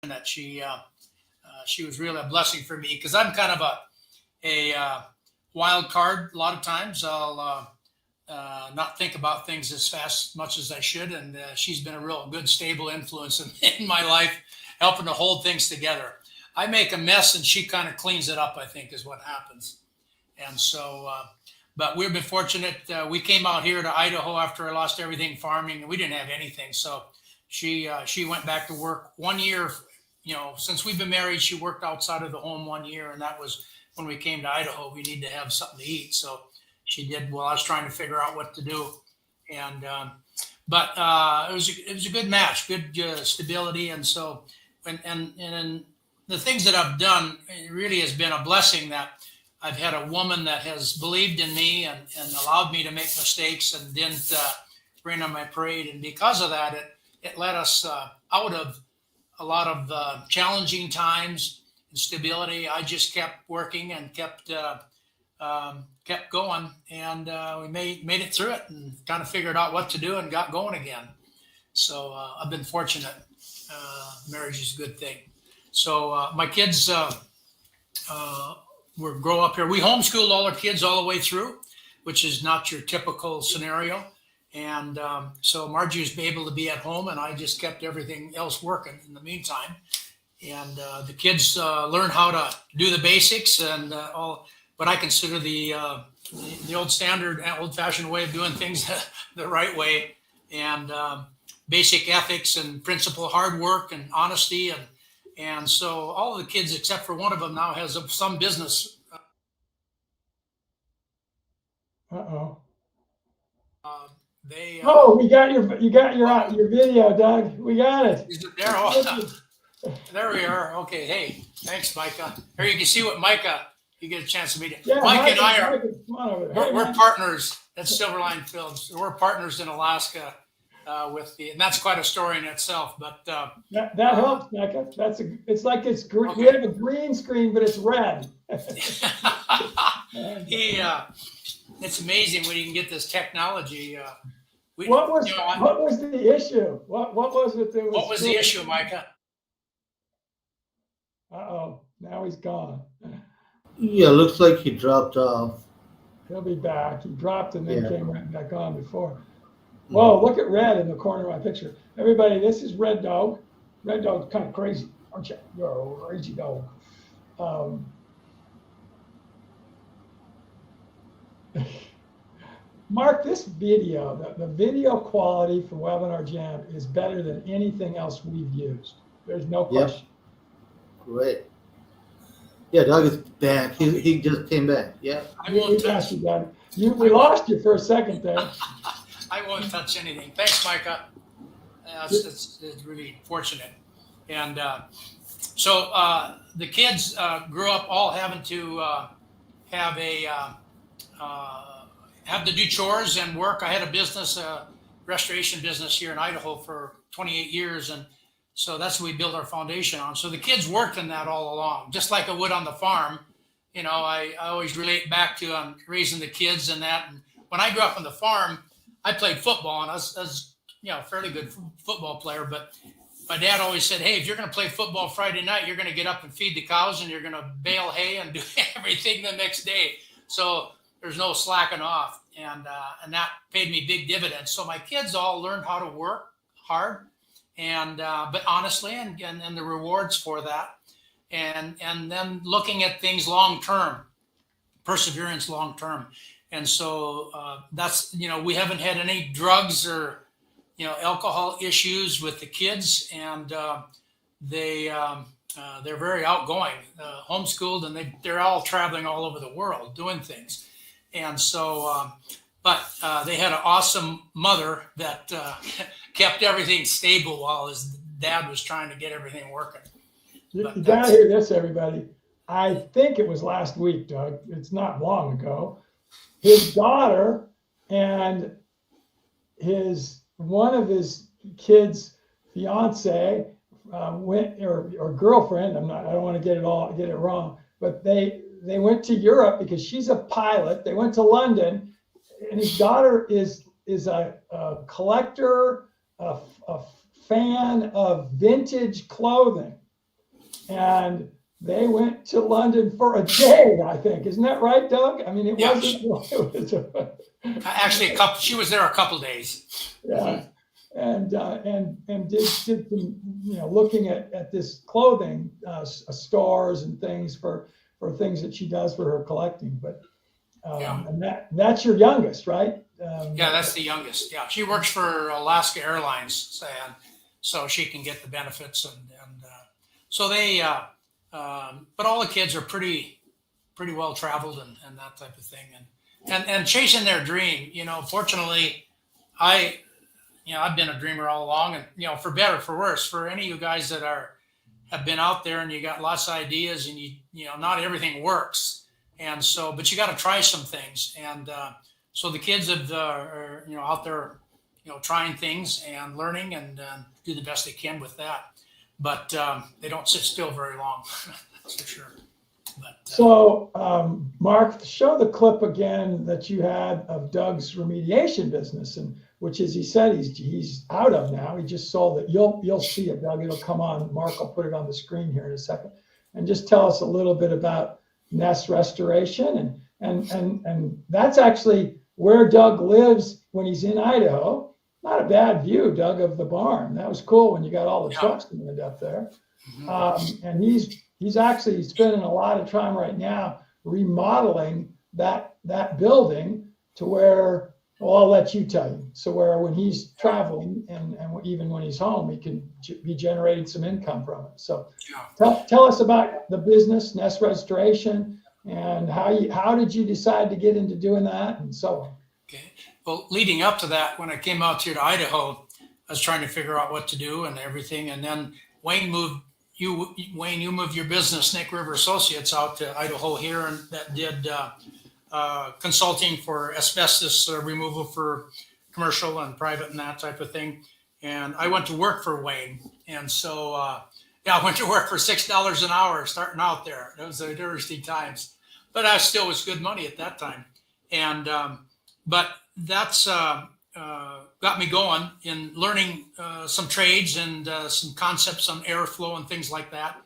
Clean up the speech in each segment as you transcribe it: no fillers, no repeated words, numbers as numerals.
that she was really a blessing for me because I'm kind of a wild card. A lot of times I'll not think about things as much as I should, and she's been a real good, stable influence in my life, helping to hold things together. I make a mess, and she kind of cleans it up, I think, is what happens. And so, but we've been fortunate. We came out here to Idaho after I lost everything farming, and we didn't have anything. So she went back to work 1 year. Since we've been married, she worked outside of the home 1 year, and that was when we came to Idaho. We need to have something to eat, so she did while I was trying to figure out what to do. And but it was a good match, good stability, and so and the things that I've done, it really has been a blessing that I've had a woman that has believed in me and allowed me to make mistakes and didn't rain on my parade. And because of that, it led us out of a lot of challenging times and stability. I just kept working and kept going, and we made it through it and kind of figured out what to do and got going again. So I've been fortunate. Marriage is a good thing. So my kids grow up here. We homeschooled all our kids all the way through, which is not your typical scenario. And so Margie was able to be at home, and I just kept everything else working in the meantime. And the kids learn how to do the basics and what I consider the old standard, old-fashioned way of doing things the right way, and basic ethics and principle, hard work and honesty, and so all of the kids except for one of them now has some business. Uh-oh. They. We got your video, Doug. We got it. Is it there? Oh, there we are. Okay. Hey, thanks, Micah. Here you can see what Micah. You get a chance to meet him. Yeah, Mike and I are. We're partners at Silverline Films. We're partners in Alaska and that's quite a story in itself. But that helps, Micah. It's like it's green. Okay. We have a green screen, but it's red. It's amazing when you can get this technology. What was the issue? What was it that was? What was the issue, Micah? Uh-oh, now he's gone. Yeah, looks like he dropped off. He'll be back. He dropped and then came right back on before. Whoa, look at Red in the corner of my picture. Everybody, this is Red Dog. Red Dog's kind of crazy, aren't you? You're a crazy dog. Mark, this video, the video quality for Webinar Jam is better than anything else we've used. There's no question. Great. Yeah, Doug is back. He just came back. Yeah. I won't touch you, Doug. We lost you for a second there. I won't touch anything. Thanks, Micah. It's really fortunate. And so the kids grew up all having to have to do chores and work. I had a business, restoration business here in Idaho for 28 years, and so that's what we built our foundation on. So the kids worked in that all along, just like I would on the farm. I always relate back to raising the kids and that. And when I grew up on the farm, I played football, and I was a fairly good football player. But my dad always said, hey, if you're going to play football Friday night, you're going to get up and feed the cows, and you're going to bale hay and do everything the next day. So there's no slacking off, and that paid me big dividends. So my kids all learned how to work hard, but honestly, and the rewards for that, and then looking at things long term, perseverance long term. And so that's we haven't had any drugs or alcohol issues with the kids, and they're very outgoing, homeschooled, and they're all traveling all over the world doing things. And so, but they had an awesome mother that kept everything stable while his dad was trying to get everything working. You got to hear this, everybody. I think it was last week, Doug. It's not long ago. His daughter and one of his kids' fiance went or girlfriend. I don't want to get it wrong, but they went to Europe because she's a pilot. They went to London, and his daughter is a collector, a fan of vintage clothing. and they went to London for a day, I think. Isn't that right, Doug? I mean, it Yeah, wasn't. It was actually, a couple. She was there a couple days. yeah, and did some, looking at this clothing stores and things for things that she does for her collecting. But Yeah. and that's your youngest, right? Yeah, that's the youngest. Yeah, she works for Alaska Airlines, and so she can get the benefits, and so they. But all the kids are pretty well traveled and that type of thing, and chasing their dream. Fortunately, I I've been a dreamer all along, and for better for worse, for any of you guys that have been out there and you got lots of ideas, and not everything works, and so but you got to try some things, and so the kids are out there trying things and learning and do the best they can with that, but they don't sit still very long. That's for sure. But So, Mark, show the clip again that you had of Doug's remediation business, and which, as he said, he's out of now. He just sold it. You'll see it, Doug. It'll come on. Mark will put it on the screen here in a second, and just tell us a little bit about nest restoration, and that's actually where Doug lives when he's in Idaho. Not a bad view, Doug, of the barn. That was cool when you got all the trucks coming up there. And he's actually spending a lot of time right now remodeling that building to where, well, I'll let you tell you. So where when he's traveling and even when he's home, he can be generating some income from it. So tell us about the business, nest restoration, and how did you decide to get into doing that and so on. Okay. Well, leading up to that, when I came out here to Idaho, I was trying to figure out what to do and everything. And then Wayne, you moved your business, Snake River Associates, out to Idaho here, and that did consulting for asbestos removal for commercial and private and that type of thing. And I went to work for Wayne. And so, I went to work for $6 an hour starting out there. It was interesting times, but I still was good money at that time. And, but that's got me going in learning some trades and some concepts on airflow and things like that.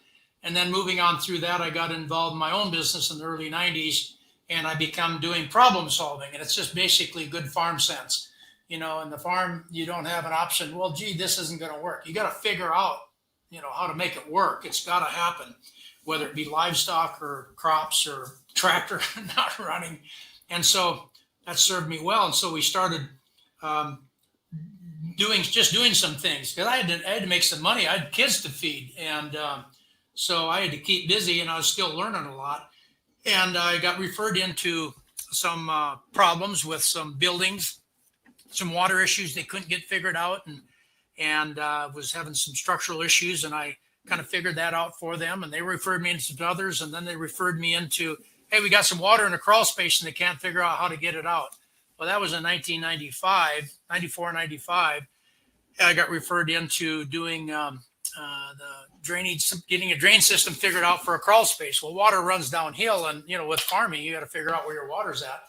And then moving on through that, I got involved in my own business in the early 90s, and I become doing problem solving. And it's just basically good farm sense. In the farm, you don't have an option. Well, gee, this isn't going to work. You got to figure out, how to make it work. It's got to happen, whether it be livestock or crops or tractor not running. And so that served me well. And so we started doing some things, because I had to make some money. I had kids to feed, and so I had to keep busy, and I was still learning a lot. And I got referred into some problems with some buildings, some water issues they couldn't get figured out, and was having some structural issues, and I kind of figured that out for them, and they referred me into others, and then they referred me into, hey, we got some water in a crawl space and they can't figure out how to get it out. Well, that was in 94, 95. I got referred into doing the drainage, getting a drain system figured out for a crawl space. Well, water runs downhill, and with farming, you got to figure out where your water's at.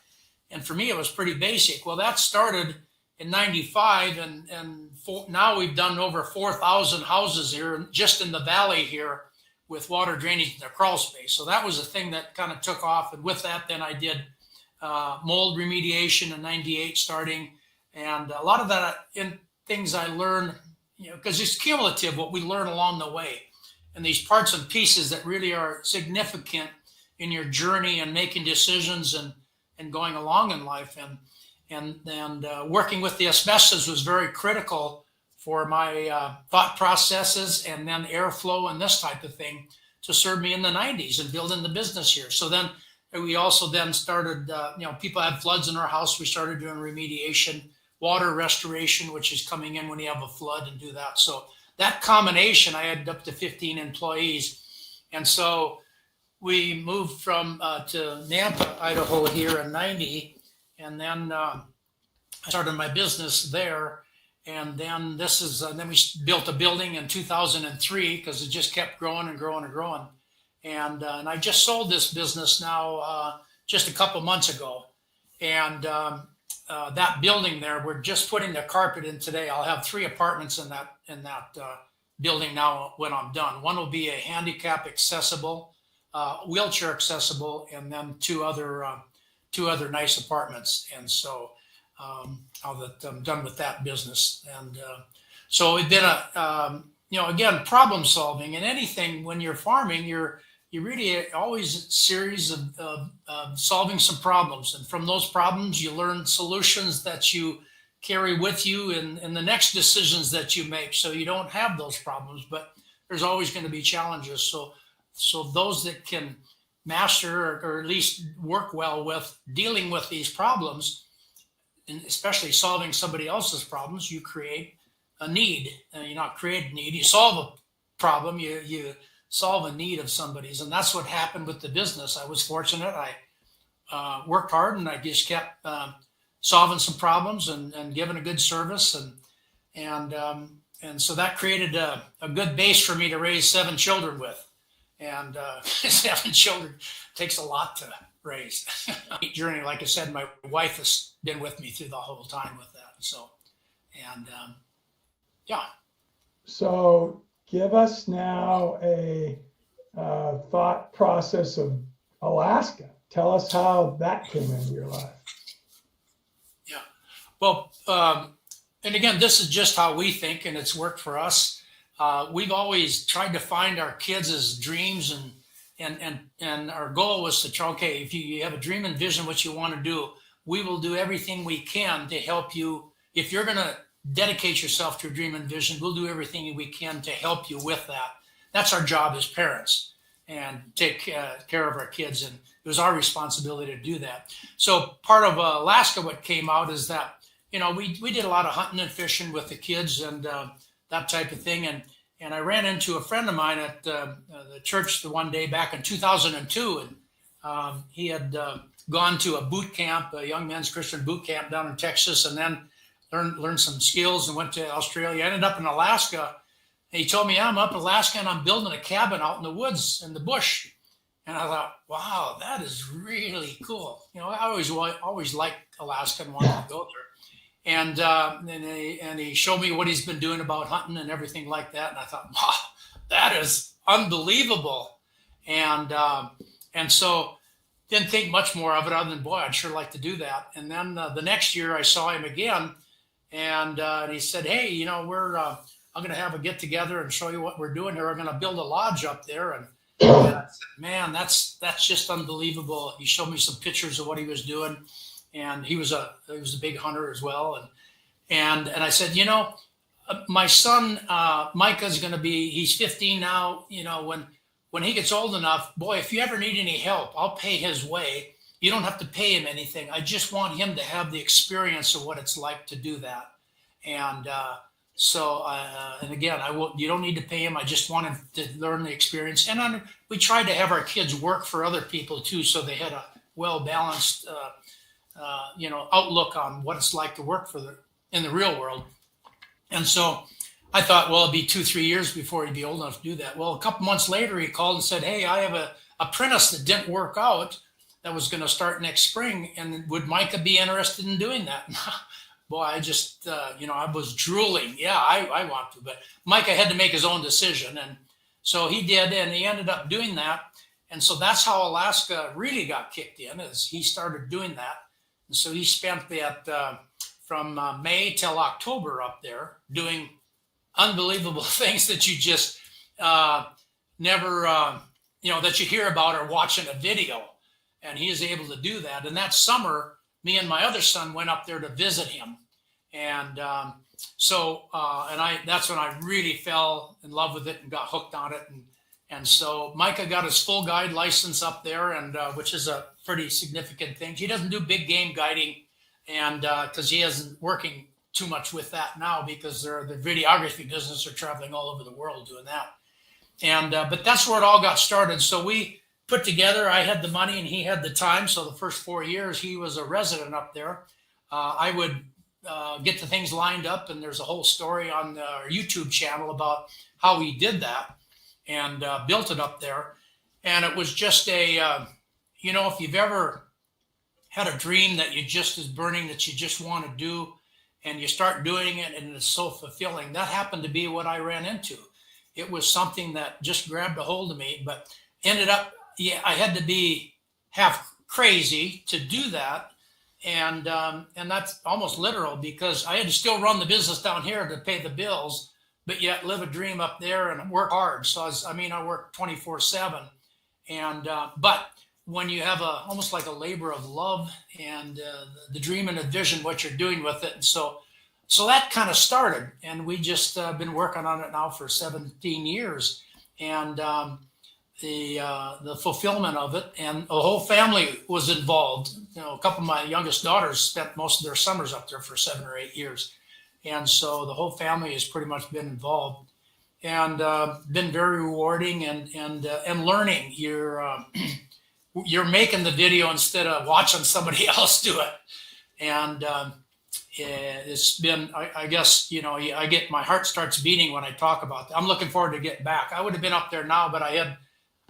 And for me, it was pretty basic. Well, that started in 95, and now we've done over 4,000 houses here, just in the valley here, with water drainage in their crawl space. So that was a thing that kind of took off. And with that, then I did mold remediation in 98 starting. And a lot of that in things I learned, because it's cumulative what we learn along the way. And these parts and pieces that really are significant in your journey and making decisions and going along in life. And working with the asbestos was very critical for my thought processes, and then airflow and this type of thing to serve me in the 90s and building the business here. So then we also then started, people had floods in our house. We started doing remediation, water restoration, which is coming in when you have a flood and do that. So that combination, I had up to 15 employees. And so we moved from to Nampa, Idaho here in 90. And then I started my business there. And then then we built a building in 2003, because it just kept growing and growing and growing. And I just sold this business now just a couple months ago. And that building there, we're just putting the carpet in today. I'll have 3 apartments in that building now when I'm done. One will be a handicap accessible, wheelchair accessible, and then two other nice apartments. And so now that I'm done with that business, and so it's been again, problem solving and anything when you're farming, you really always a series of solving some problems, and from those problems you learn solutions that you carry with you in the next decisions that you make, so you don't have those problems. But there's always going to be challenges. So those that can master or at least work well with dealing with these problems, and especially solving somebody else's problems, you create a need. You not create a need, you solve a problem, you solve a need of somebody's. And that's what happened with the business. I was fortunate. I worked hard, and I just kept solving some problems and giving a good service. And so that created a good base for me to raise 7 children with. And 7 children takes a lot to raise. Journey, like I said, my wife has been with me through the whole time with that. So, and yeah. So give us now a thought process of Alaska. Tell us how that came into your life. Yeah. Well, and again, this is just how we think, and it's worked for us. We've always tried to find our kids' dreams, and our goal was to try, okay, if you have a dream and vision, what you want to do, we will do everything we can to help you. If you're going to dedicate yourself to a dream and vision, we'll do everything we can to help you with that. That's our job as parents, and take care of our kids. And it was our responsibility to do that. So part of Alaska, what came out is that, we did a lot of hunting and fishing with the kids, and that type of thing. And I ran into a friend of mine at the church the one day back in 2002. And he had gone to a boot camp, a young men's Christian boot camp down in Texas, and then learned some skills and went to Australia. I ended up in Alaska. And he told me, I'm up in Alaska and I'm building a cabin out in the woods, in the bush. And I thought, wow, that is really cool. I always liked Alaska and wanted to go there. And he showed me what he's been doing about hunting and everything like that. And I thought, wow, that is unbelievable. And so didn't think much more of it other than, boy, I'd sure like to do that. And then the next year I saw him again, and he said, hey, I'm going to have a get together and show you what we're doing here. We're going to build a lodge up there. And I said, man, that's just unbelievable. He showed me some pictures of what he was doing. And he was a big hunter as well. And I said, my son, Micah's going to he's 15 now. When he gets old enough, boy, if you ever need any help, I'll pay his way. You don't have to pay him anything. I just want him to have the experience of what it's like to do that. And and again, you don't need to pay him. I just want him to learn the experience. And we tried to have our kids work for other people too, so they had a well-balanced outlook on what it's like to work in the real world. And so I thought, well, it'd be 2-3 years before he'd be old enough to do that. Well, a couple months later, he called and said, hey, I have a apprentice that didn't work out that was going to start next spring. And would Micah be interested in doing that? Boy, I just, I was drooling. Yeah, I want to. But Micah had to make his own decision. And so he did, and he ended up doing that. And so that's how Alaska really got kicked in, is he started doing that. And so he spent that from May till October up there doing unbelievable things that you just never, that you hear about or watch in a video. And he is able to do that. And that summer, me and my other son went up there to visit him. And that's when I really fell in love with it and got hooked on it. And so Micah got his full guide license up there, and which is a pretty significant thing. He doesn't do big game guiding, and because he isn't working too much with that now, because the videography business are traveling all over the world doing that. And but that's where it all got started. So we put together, I had the money and he had the time. So the first 4 years he was a resident up there. I would get the things lined up, and there's a whole story on our YouTube channel about how he did that and built it up there. And it was just if you've ever had a dream that you just is burning, that you just want to do, and you start doing it and it's so fulfilling, that happened to be what I ran into. it was something that just grabbed a hold of me. But ended up, yeah, I had to be half crazy to do that, and that's almost literal, because I had to still run the business down here to pay the bills, but yet live a dream up there and work hard. So I work 24/7, and but when you have almost like a labor of love, and the dream and the vision, what you're doing with it, and so that kind of started, and we just been working on it now for 17 years, and the fulfillment of it, and the whole family was involved. A couple of my youngest daughters spent most of their summers up there for 7 or 8 years, and so the whole family has pretty much been involved, and been very rewarding, and learning. You're making the video instead of watching somebody else do it, and it's been, I guess, I get, my heart starts beating when I talk about that. I'm looking forward to getting back. I would have been up there now, but I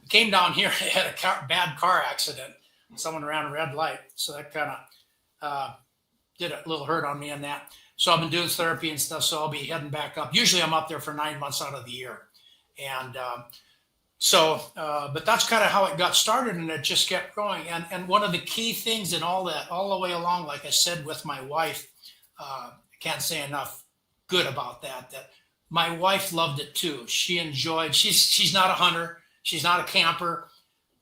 came down here, I had a bad car accident. Someone ran a red light, so that kind of did a little hurt on me in that. So I've been doing therapy and stuff, so I'll be heading back up. Usually I'm up there for 9 months out of the year. And but that's kind of how it got started, and it just kept growing. And one of the key things in all that, all the way along, like I said, with my wife, I can't say enough good about that my wife loved it too. She enjoyed, she's not a hunter, she's not a camper,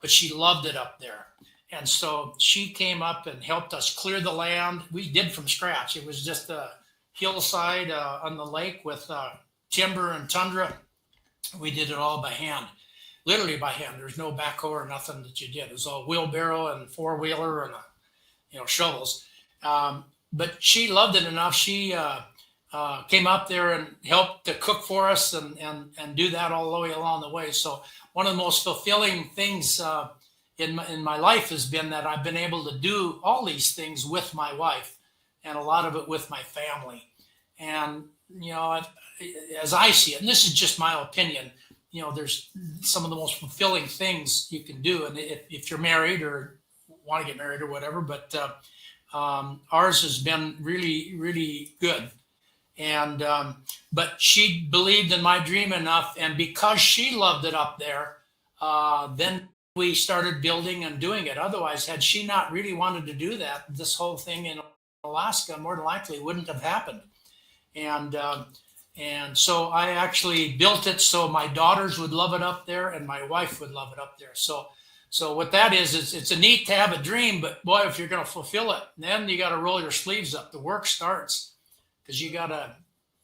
but she loved it up there. And so she came up and helped us clear the land. We did from scratch. It was just a hillside on the lake with timber and tundra. We did it all by hand, literally by hand. There's no backhoe or nothing that you did. It was all wheelbarrow and four-wheeler and shovels. But she loved it enough. She came up there and helped to cook for us, and do that all the way along the way. So one of the most fulfilling things in my life has been that I've been able to do all these things with my wife, and a lot of it with my family. And as I see it, and this is just my opinion, there's some of the most fulfilling things you can do, and if you're married or want to get married or whatever, but ours has been really, really good. And but she believed in my dream enough, and because she loved it up there, then we started building and doing it. Otherwise, had she not really wanted to do that, this whole thing in Alaska more than likely wouldn't have happened. And so I actually built it so my daughters would love it up there, and my wife would love it up there. So what that is it's a neat to have a dream, but boy, if you're going to fulfill it, then you got to roll your sleeves up. The work starts, because you got to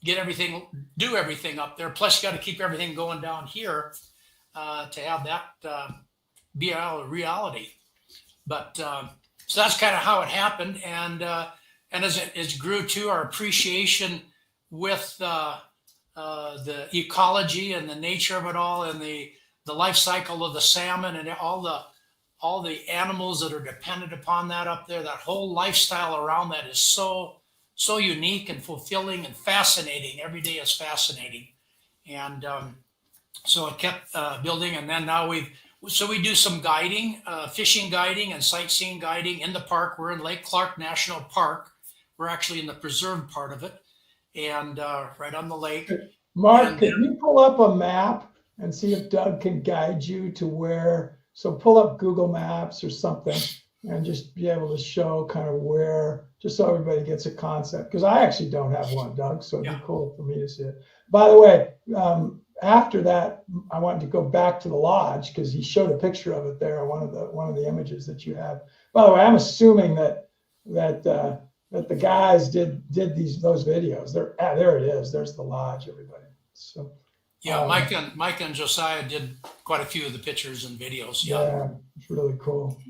do everything up there. Plus, you got to keep everything going down here to have that be a reality. But so that's kind of how it happened, and as it grew to our appreciation with the ecology and the nature of it all, and the life cycle of the salmon, and all the animals that are dependent upon that up there. That whole lifestyle around that is so unique and fulfilling and fascinating. Every day is fascinating, and so it kept building. And then now we do some guiding, fishing guiding and sightseeing guiding in the park. We're in Lake Clark National Park. We're actually in the preserved part of it, and right on the lake. Mark, can you pull up a map and see if Doug can guide you to where? So pull up Google Maps or something, and just be able to show kind of where, just so everybody gets a concept. Because I actually don't have one, Doug, so it'd be cool for me to see it. By the way, after that, I wanted to go back to the lodge, because he showed a picture of it there, one of the images that you have. By the way, I'm assuming that the guys did those videos. There it is. There's the lodge, everybody. So yeah, Mike and Josiah did quite a few of the pictures and videos. Yeah, it's really cool.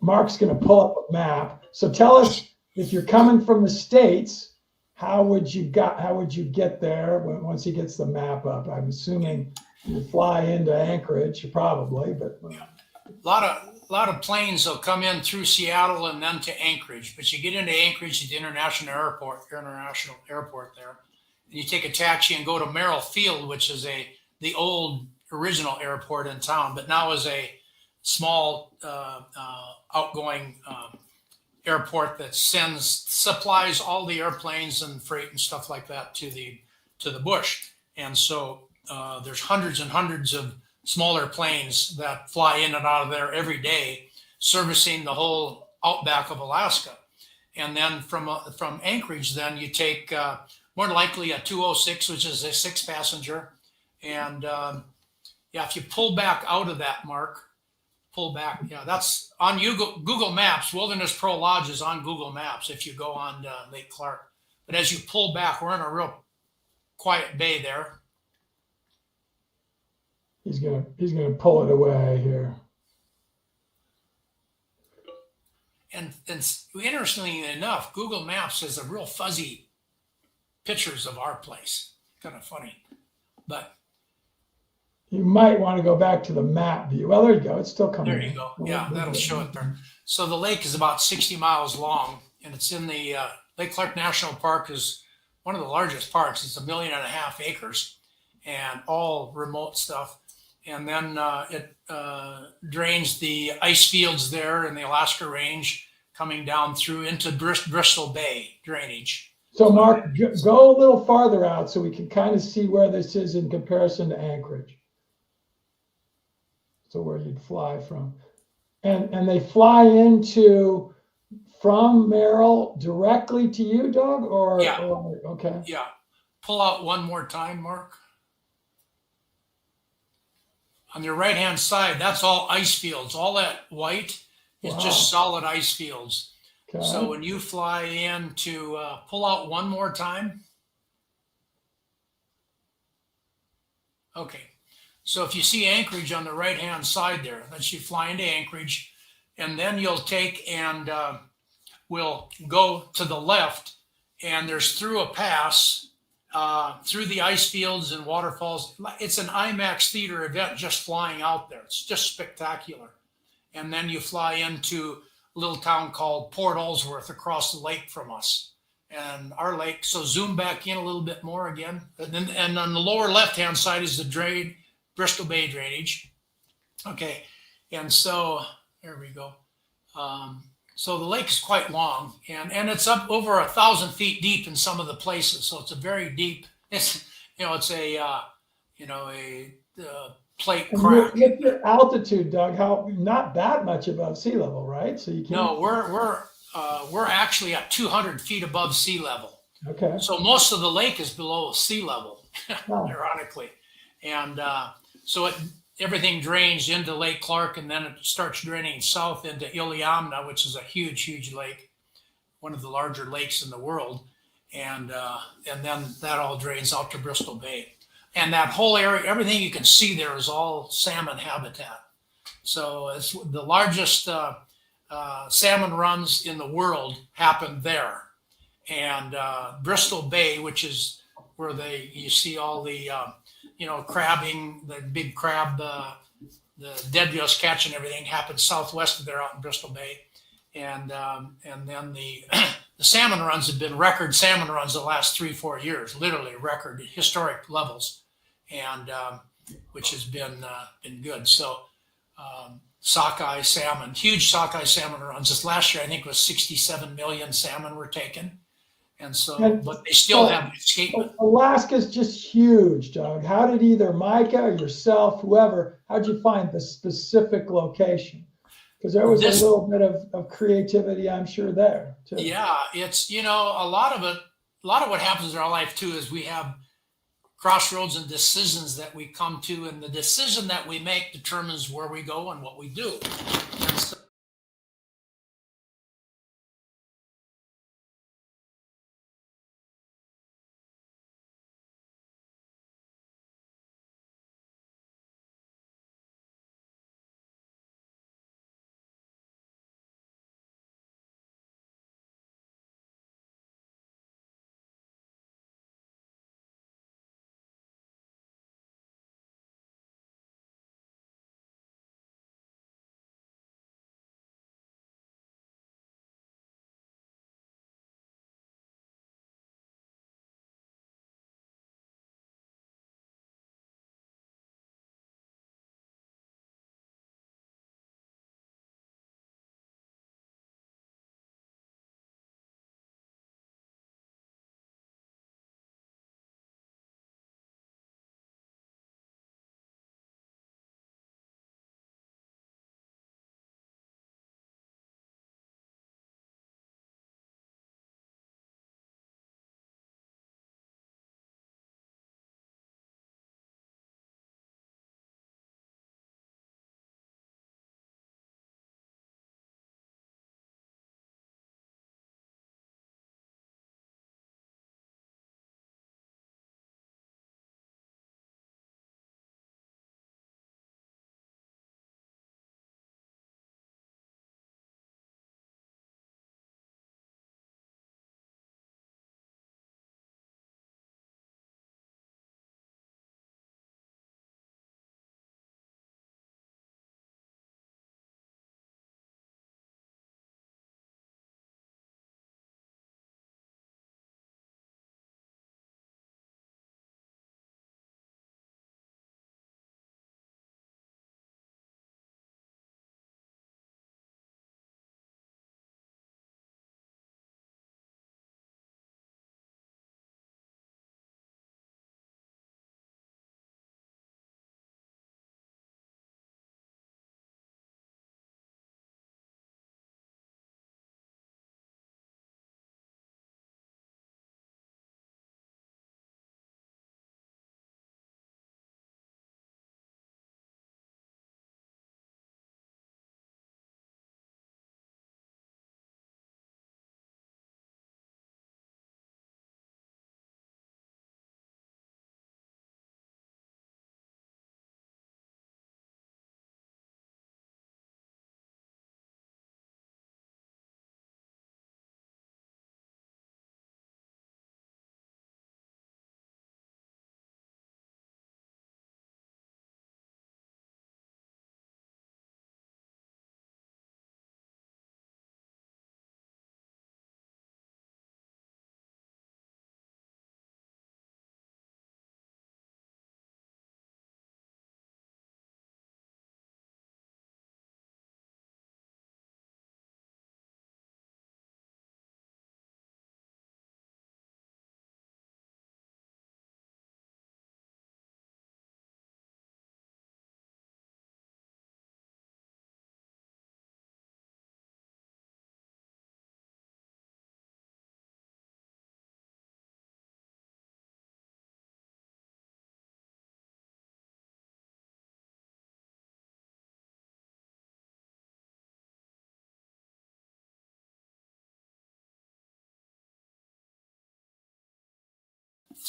Mark's going to pull up a map. So tell us, if you're coming from the States, how would you get there once he gets the map up? I'm assuming you fly into Anchorage, probably, but a lot of planes will come in through Seattle and then to Anchorage. But you get into Anchorage at the international airport there, and you take a taxi and go to Merrill Field, which is the old original airport in town, but now is a small outgoing airport that supplies all the airplanes and freight and stuff like that to the bush. And so there's hundreds and hundreds of smaller planes that fly in and out of there every day, servicing the whole outback of Alaska. And then from Anchorage, then you take more likely a 206, which is a 6 passenger. And yeah, if you pull back out of that, Mark, pull back. Yeah, that's on Google Maps. Wilderness Pro Lodge is on Google Maps if you go on Lake Clark. But as you pull back, we're in a real quiet bay there. He's gonna pull it away here. And interestingly enough, Google Maps has a real fuzzy pictures of our place. Kind of funny, but You might want to go back to the map view. Well, there you go. It's still coming. there you go. Yeah, that'll show it there. So the lake is about 60 miles long, and it's in the Lake Clark National Park is one of the largest parks. It's 1.5 million acres, and all remote stuff. And then it drains the ice fields there in the Alaska Range, coming down through into Bristol Bay drainage. So Mark, go a little farther out so we can kind of see where this is in comparison to Anchorage. So where you'd fly from. And they fly into from Merrill directly to you, Doug? Yeah. Okay. Yeah. Pull out one more time, Mark. On your right-hand side, that's all ice fields. All that white is just solid ice fields. Okay. So when you fly in to pull out one more time. Okay. So if you see Anchorage on the right-hand side there, that's you fly into Anchorage, and then you'll take and we'll go to the left, and there's through a pass through the ice fields and waterfalls. It's an IMAX theater event just flying out there. It's just spectacular. And then you fly into a little town called Port Ellsworth across the lake from us. And our lake, so zoom back in a little bit more again. And on the lower left-hand side is the Bristol Bay drainage. Okay, and so there we go. So the lake is quite long, and it's up over 1,000 feet deep in some of the places. So it's a very deep. It's it's a plate crack. With your altitude, Doug, not that much above sea level, right? So you can. No, we're actually at 200 feet above sea level. Okay. So most of the lake is below sea level, Oh. ironically, and so everything drains into Lake Clark, and then it starts draining south into Iliamna, which is a huge, huge lake, one of the larger lakes in the world, and then that all drains out to Bristol Bay, and that whole area, everything you can see there is all salmon habitat. So it's the largest salmon runs in the world happen there, and Bristol Bay, which is where you see all the crabbing, the big crab, the deadliest catch and everything happens southwest of there out in Bristol Bay. And then the salmon runs have been record salmon runs the last 3-4 years, literally record historic levels, and which has been good. So sockeye salmon, huge sockeye salmon runs. This last year, I think, was 67 million salmon were taken. And so, but they still have escapement. Alaska's just huge, Doug. How did either Micah or yourself, whoever, how'd you find the specific location? Because there was a little bit of creativity, I'm sure, there too. Yeah, it's a lot of what happens in our life too is we have crossroads and decisions that we come to, and the decision that we make determines where we go and what we do. And so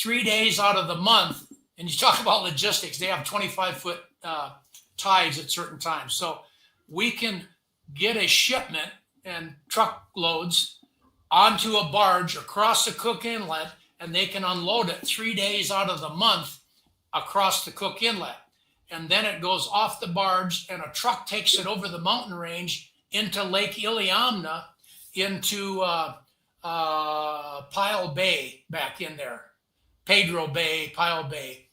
3 days out of the month, and you talk about logistics, they have 25-foot tides at certain times. So we can get a shipment and truckloads onto a barge across the Cook Inlet, and they can unload it 3 days out of the month across the Cook Inlet. And then it goes off the barge, and a truck takes it over the mountain range into Lake Iliamna, into Pile Bay back in there. Pedro Bay, Pile Bay.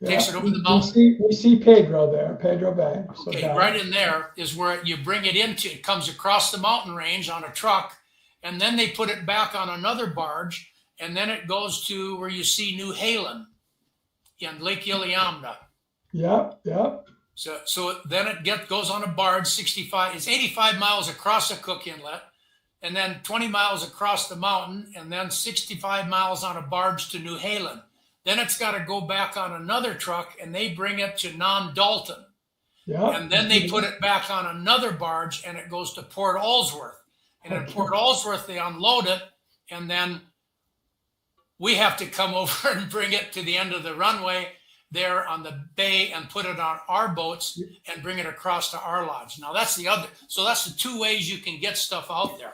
Takes it over the mountain. We see Pedro there, Pedro Bay. So okay, right in there is where you bring it into. It comes across the mountain range on a truck, and then they put it back on another barge, and then it goes to where you see New Halen in Lake Iliamna. Yep. So then it goes on a barge 65. It's 85 miles across the Cook Inlet, and then 20 miles across the mountain, and then 65 miles on a barge to New Halen. Then it's got to go back on another truck, and they bring it to Non-Dalton. Yeah. And then they put it back on another barge, and it goes to Port Allsworth. And in Port Allsworth, they unload it, and then we have to come over and bring it to the end of the runway there on the bay and put it on our boats and bring it across to our lodge. Now that's the two ways you can get stuff out there.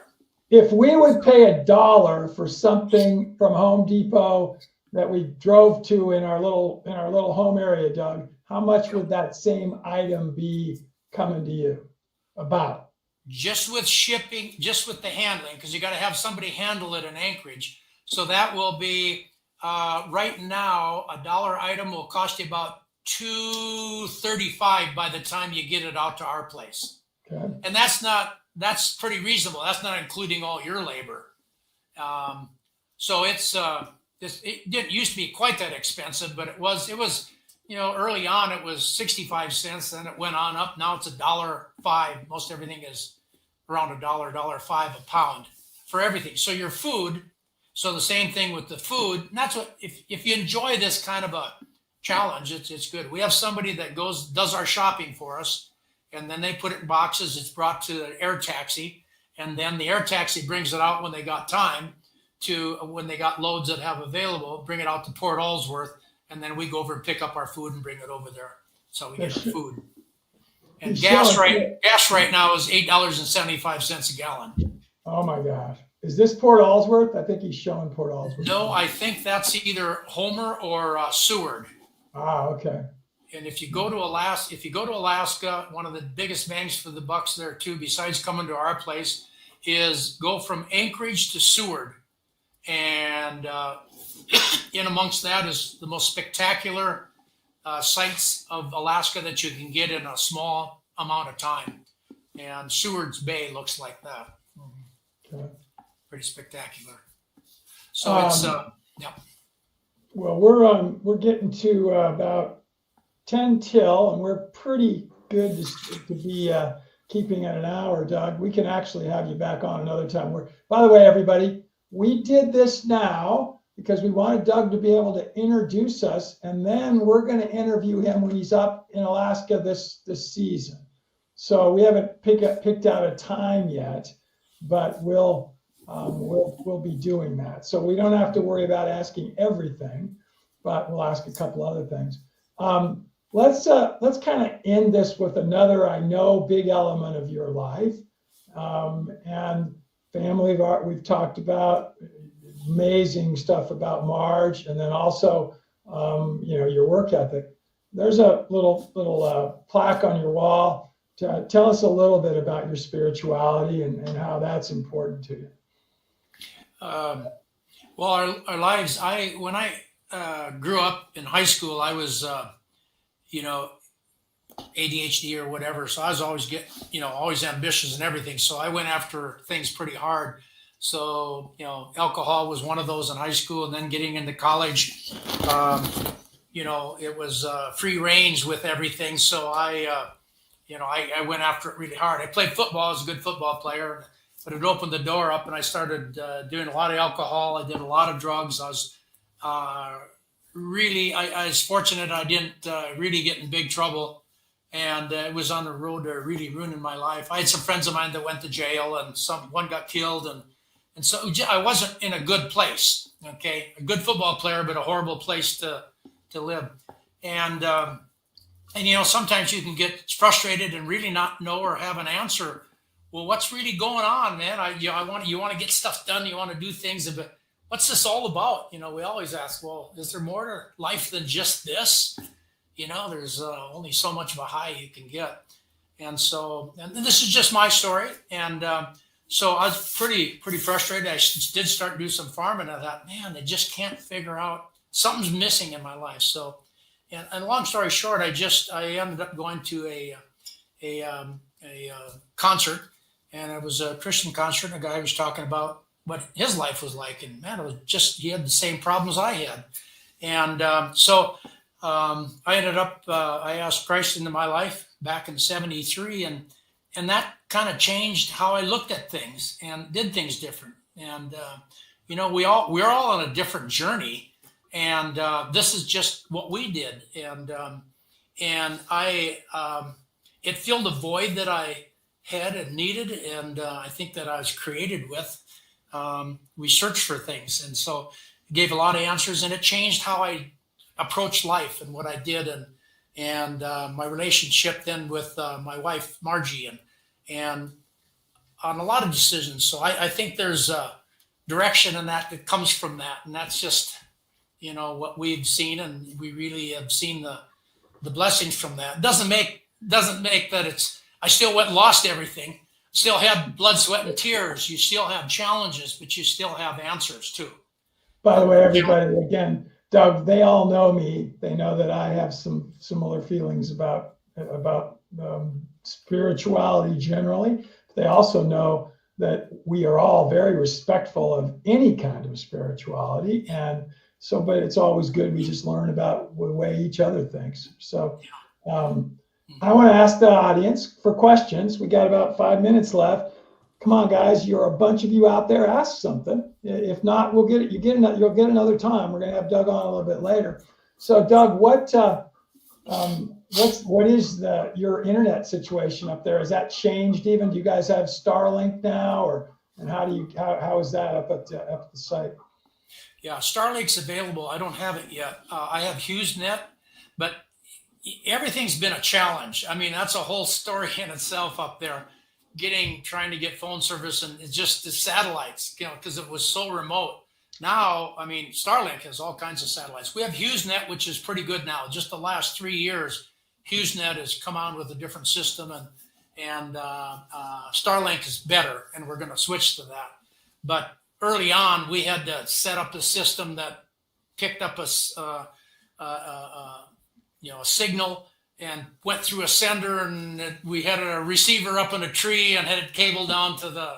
If we would pay $1 for something from Home Depot that we drove to in our little home area, Doug, how much would that same item be coming to you? About? Just with shipping, just with the handling, because you got to have somebody handle it in Anchorage. So that will be right now $1 item will cost you about $2.35 by the time you get it out to our place. Okay. And that's pretty reasonable. That's not including all your labor. So it didn't used to be quite that expensive, but it was, early on it was 65 cents. Then it went on up. Now it's $1.05. Most everything is around $1.05 a pound for everything. So your food. So the same thing with the food. And that's what, if you enjoy this kind of a challenge, it's good. We have somebody that does our shopping for us, and then they put it in boxes. It's brought to the air taxi, and then the air taxi brings it out when they got time when they got loads that have available, bring it out to Port Allsworth, and then we go over and pick up our food and bring it over there. So we get our food. And gas right now is $8.75 a gallon. Oh my gosh. Is this Port Allsworth? I think he's showing Port Allsworth. No, I think that's either Homer or Seward. Ah, okay. And if you go to Alaska, one of the biggest bangs for the bucks there too, besides coming to our place, is go from Anchorage to Seward. And in amongst that is the most spectacular sights of Alaska that you can get in a small amount of time. And Seward's Bay looks like that. Okay. Pretty spectacular. So it's yeah. Well, we're getting to about 10 till, and we're pretty good to be keeping at an hour, Doug. We can actually have you back on another time. By the way, everybody, we did this now because we wanted Doug to be able to introduce us, and then we're going to interview him when he's up in Alaska this season. So we haven't picked out a time yet, but we'll be doing that. So we don't have to worry about asking everything, but we'll ask a couple other things. Let's kind of end this with another, I know, big element of your life, and family. We've talked about amazing stuff about Marge, and then also, your work ethic. There's a little plaque on your wall. Tell us a little bit about your spirituality and how that's important to you. Well, our lives. When I grew up in high school, I was, ADHD or whatever. So I was always always ambitious and everything. So I went after things pretty hard. So, alcohol was one of those in high school, and then getting into college, it was free range with everything. So I went after it really hard. I played football. I was a good football player, but it opened the door up, and I started doing a lot of alcohol. I did a lot of drugs. I was I was fortunate I didn't really get in big trouble, and it was on the road to really ruining my life. I had some friends of mine that went to jail, and one got killed, and And so I wasn't in a good place. Okay, a good football player, but a horrible place to live. And sometimes you can get frustrated and really not know or have an answer. Well, what's really going on, man? You want to get stuff done. You want to do things, but what's this all about? We always ask, well, is there more to life than just this? There's only so much of a high you can get. And so, and this is just my story. And so I was pretty frustrated. I did start to do some farming. I thought, man, I just can't figure out, something's missing in my life. So, and long story short, I ended up going to a concert, and it was a Christian concert. And a guy was talking about what his life was like, and man, it was just, he had the same problems I had. And I ended up, I asked Christ into my life back in '73, and that kind of changed how I looked at things and did things different. And we're all on a different journey. And this is just what we did, and I it filled a void that I had and needed, and I think that I was created with. We searched for things, and so it gave a lot of answers, and it changed how I approached life and what I did, and my relationship then with my wife Margie, and on a lot of decisions. So I think there's a direction in that comes from that, and that's just what we've seen, and we really have seen the blessings from that. Doesn't make that I still went and lost everything. Still had blood, sweat, and tears. You still have challenges, but you still have answers too. By the way, everybody, again, Doug, they all know me. They know that I have some similar feelings about spirituality generally. They also know that we are all very respectful of any kind of spirituality, and so, but it's always good we just learn about the way each other thinks. So I want to ask the audience for questions. We got about 5 minutes left. Come on, guys, you're a bunch of you out there. Ask something. If not, we'll get it. You'll get another time. We're going to have Doug on a little bit later. So, Doug, what is your internet situation up there? Has that changed even? Do you guys have Starlink now, and how is that up at the site? Yeah, Starlink's available. I don't have it yet. I have HughesNet, but everything's been a challenge. I mean, that's a whole story in itself up there. Trying to get phone service, and it's just the satellites, because it was so remote. Now, I mean, Starlink has all kinds of satellites. We have HughesNet, which is pretty good now. Just the last 3 years, HughesNet has come out with a different system, and Starlink is better, and we're going to switch to that. But early on, we had to set up a system that picked up a signal and went through a sender, and we had a receiver up in a tree and had it cable down to the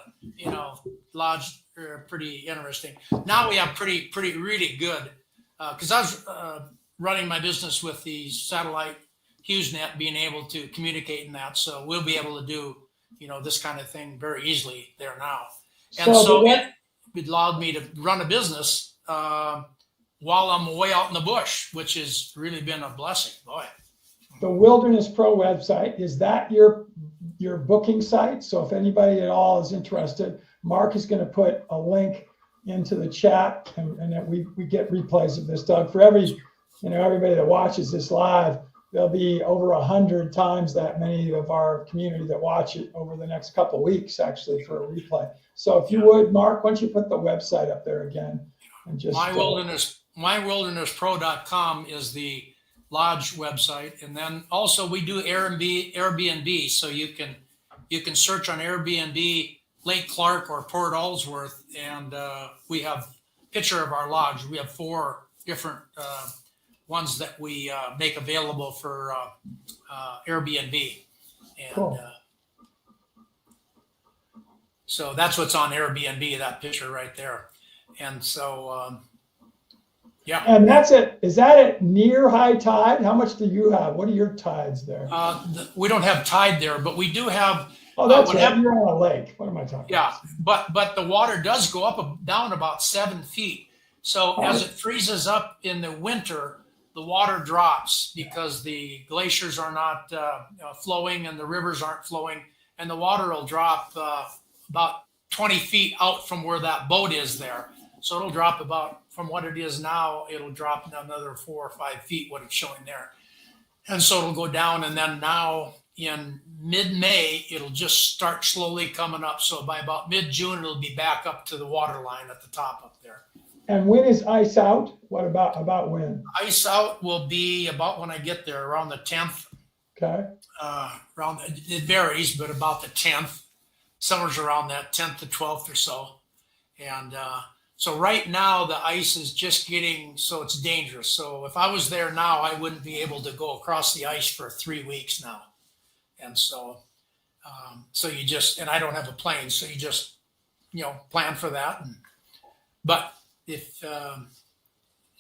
lodge. Pretty interesting. Now we have really good, because I was running my business with the satellite HughesNet, being able to communicate in that, so we'll be able to do this kind of thing very easily there now. And so it allowed me to run a business while I'm way out in the bush, which has really been a blessing. Boy. The Wilderness Pro website, is that your booking site? So if anybody at all is interested, Mark is going to put a link into the chat, and that we get replays of this, Doug. For everybody that watches this live, there'll be over 100 times that many of our community that watch it over the next couple of weeks, actually, for a replay. So if you would, Mark, why don't you put the website up there again? And just mywildernesspro.com is the lodge website, and then also we do Airbnb, so you can search on Airbnb Lake Clark or Port Ellsworth, and we have a picture of our lodge. We have 4 different ones that we make available for Airbnb, and cool. So that's what's on Airbnb, that picture right there. And so yeah. And that's it. Is that at near high tide? How much do you have? What are your tides there? We don't have tide there, but we do have. Oh, that's right. You're on a lake. What am I talking about? Yeah, but the water does go down about 7 feet. So as it freezes up in the winter, the water drops because the glaciers are not flowing and the rivers aren't flowing, and the water will drop about 20 feet out from where that boat is there. So it'll drop about, from what it is now, it'll drop another 4 or 5 feet, what it's showing there. And so it'll go down, and then now in mid-May, it'll just start slowly coming up. So by about mid-June, it'll be back up to the water line at the top up there. And when is ice out? What about when? Ice out will be about when I get there, around the 10th. Okay. It varies, but about the 10th. Summer's around that 10th to 12th or so. And so right now the ice is just getting, so it's dangerous. So if I was there now, I wouldn't be able to go across the ice for 3 weeks now. And so, so you just, and I don't have a plane, so you just, plan for that. But if,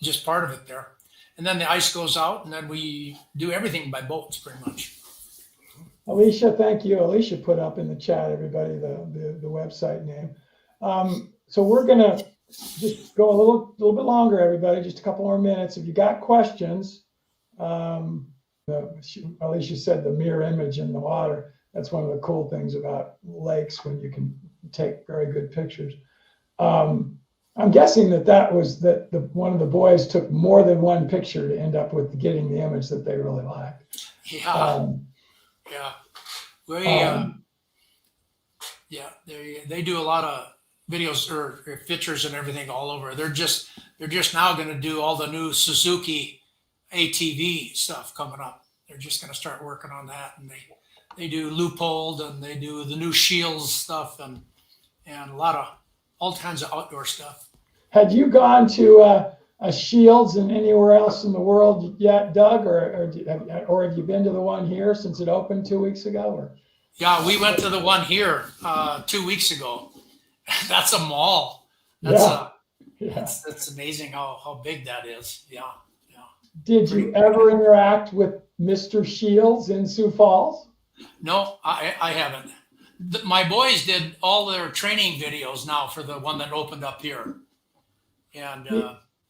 just part of it there. And then the ice goes out, and then we do everything by boats pretty much. Alicia, thank you. Alicia put up in the chat, everybody, the website name. So we're gonna just go a little bit longer, everybody, just a couple more minutes. If you got questions, Alicia said the mirror image in the water. That's one of the cool things about lakes, when you can take very good pictures. I'm guessing that was one of the boys took more than one picture to end up with getting the image that they really liked. Yeah. They do a lot of videos or pictures and everything all over. They're just now going to do all the new Suzuki ATV stuff coming up. They're just going to start working on that, and they do Leupold, and they do the new Shields stuff, and a lot of all kinds of outdoor stuff. Had you gone to a Shields and anywhere else in the world yet, Doug, or have you been to the one here since it opened 2 weeks ago? Or? Yeah, we went to the one here 2 weeks ago. That's a mall. That's amazing how big that is. Yeah. Did you ever interact with Mr. Shields in Sioux Falls? No, I haven't. My boys did all their training videos now for the one that opened up here. And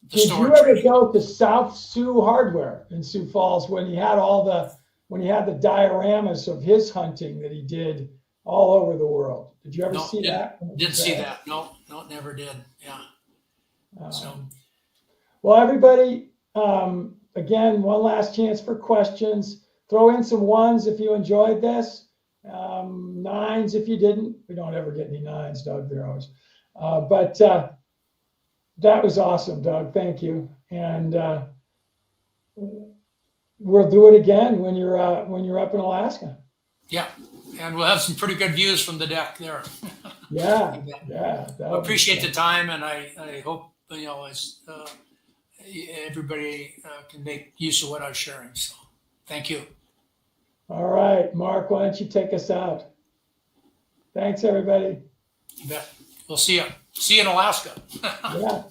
did you ever go to South Sioux Hardware in Sioux Falls when he had the dioramas of his hunting that he did all over the world? Did you ever see that? Didn't see that. No, never did. Yeah. Well, everybody, again, one last chance for questions. Throw in some ones if you enjoyed this. Nines if you didn't. We don't ever get any nines, Doug. They're always. But that was awesome, Doug. Thank you. And we'll do it again when you're up in Alaska. Yeah, and we'll have some pretty good views from the deck there. Yeah. I appreciate the time, and I hope everybody can make use of what I was sharing. So, thank you. All right, Mark, why don't you take us out? Thanks, everybody. You bet. We'll see you. See you in Alaska. Yeah.